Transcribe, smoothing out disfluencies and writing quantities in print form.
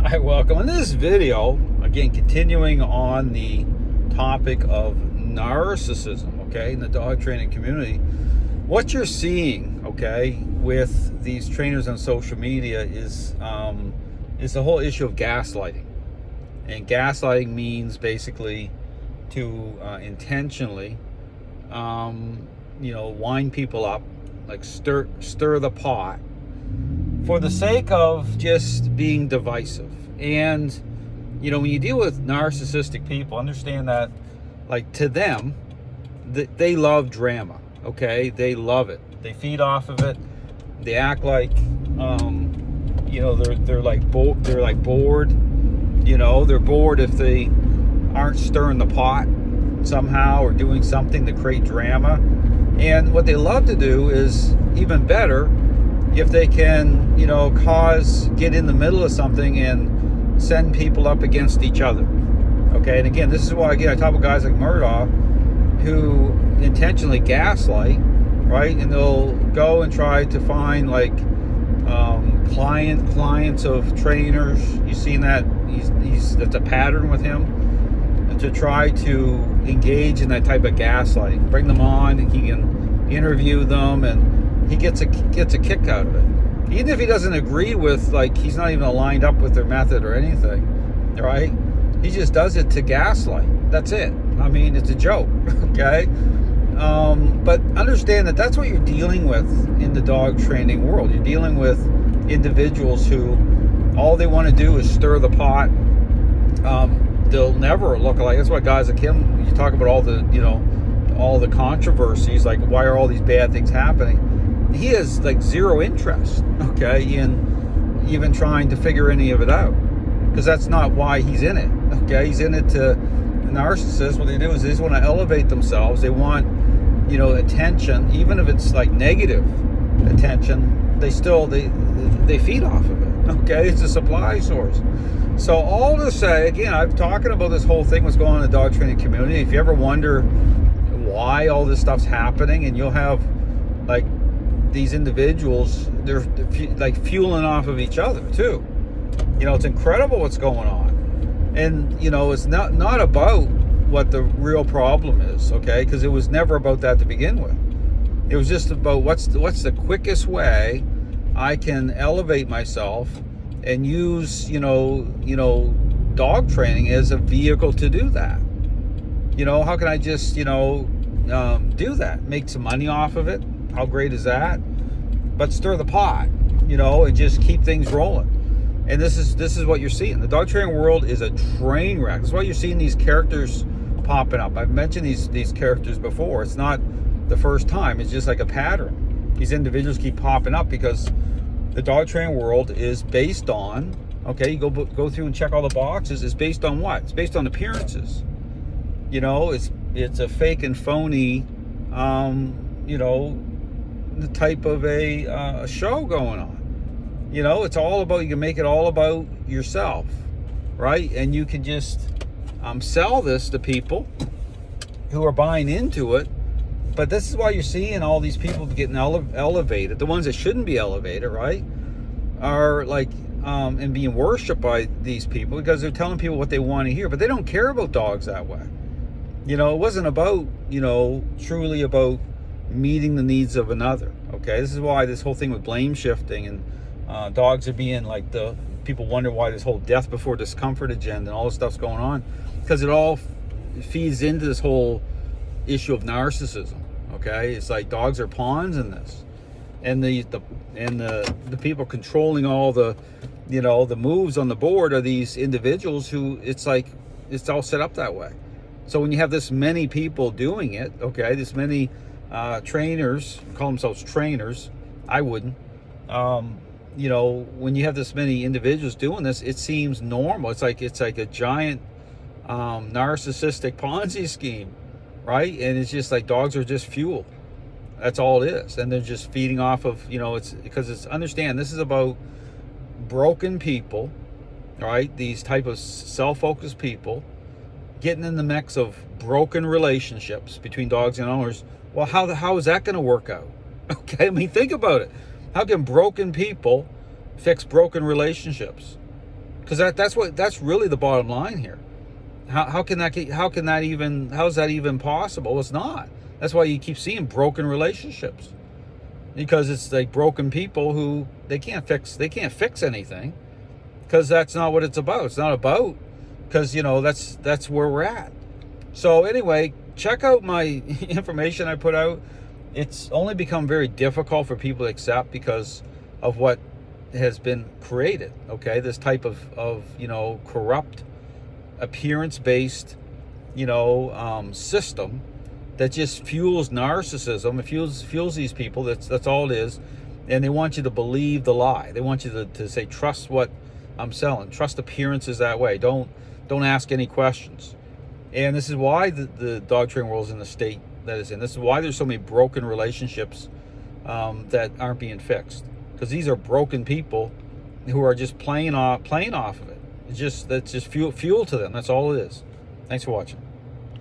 Hi, welcome. In this video, again, continuing on the topic of narcissism, okay, in the dog training community, what you're seeing, okay, with these trainers on social media is the whole issue of gaslighting. And gaslighting means basically to intentionally, wind people up, like stir the pot, for the sake of just being divisive. And when you deal with narcissistic people, understand that, like, to them, they love drama. Okay, they love it. They feed off of it. They act like they're like bored. They're bored if they aren't stirring the pot somehow or doing something to create drama. And what they love to do is even better if they can, get in the middle of something and send people up against each other. Okay, and again, this is why, I talk about guys like Murdoch who intentionally gaslight, right? And they'll go and try to find clients of trainers. You've seen that that's a pattern with him, to try to engage in that type of gaslighting. Bring them on, and he can interview them, and he gets a kick out of it. Even if he doesn't agree with, he's not even aligned up with their method or anything, right? He just does it to gaslight. That's it. I mean, it's a joke, okay? But understand that that's what you're dealing with in the dog training world. You're dealing with individuals who all they want to do is stir the pot. They'll never look like. That's why guys like him, you talk about all the controversies, like why are all these bad things happening? He has zero interest, okay, in even trying to figure any of it out, because that's not why he's in it. Okay, he's in it to narcissists. What they do is they just want to elevate themselves. They want attention, even if it's negative attention. They feed off of it. Okay, it's a supply source. So all to say, again, I'm talking about this whole thing, what's going on in the dog training community. If you ever wonder why all this stuff's happening, and you'll have these individuals, they're fueling off of each other too. It's incredible what's going on. And it's not about what the real problem is, okay, because it was never about that to begin with. It was just about what's the quickest way I can elevate myself and use dog training as a vehicle to do that. How can I just do that, make some money off of it? How great is that? But stir the pot, and just keep things rolling. And this is what you're seeing. The dog training world is a train wreck. That's why you're seeing these characters popping up. I've mentioned these characters before. It's not the first time. It's just like a pattern. These individuals keep popping up because the dog training world is based on, okay, you go through and check all the boxes. It's based on what? It's based on appearances. It's a fake and phony, the type of a show going on. It's all about, you can make it all about yourself, right? And you can just sell this to people who are buying into it. But this is why you're seeing all these people getting elevated. The ones that shouldn't be elevated, right, are and being worshipped by these people because they're telling people what they want to hear. But they don't care about dogs that way. It wasn't about, truly about meeting the needs of another. Okay, this is why this whole thing with blame shifting and dogs are being the people wonder why this whole death before discomfort agenda and all this stuff's going on, because it all feeds into this whole issue of narcissism. Okay, it's like dogs are pawns in this, and the people controlling all the the moves on the board are these individuals who it's all set up that way. So when you have this many people doing it, okay, this many trainers call themselves trainers. I wouldn't. When you have this many individuals doing this, it seems normal. It's like a giant narcissistic Ponzi scheme, right? And it's just dogs are just fuel. That's all it is, and they're just feeding off of it's because it's understand this is about broken people, right? These type of self-focused people getting in the mix of broken relationships between dogs and owners. Well, how is that going to work out? Okay, I mean, think about it. How can broken people fix broken relationships? Because that's really the bottom line here. How is that even possible? It's not. That's why you keep seeing broken relationships, because it's like broken people who they can't fix anything, because that's not what it's about. It's not about, because that's where we're at. So anyway, check out my information I put out. It's only become very difficult for people to accept because of what has been created. Okay, this type of corrupt, appearance-based system that just fuels narcissism. It fuels these people. That's all it is. And they want you to believe the lie. They want you to say, trust what I'm selling. Trust appearances that way. Don't ask any questions. And this is why the dog training world is in the state that it's in. This is why there's so many broken relationships that aren't being fixed. Because these are broken people who are just playing off of it. That's just fuel to them. That's all it is. Thanks for watching.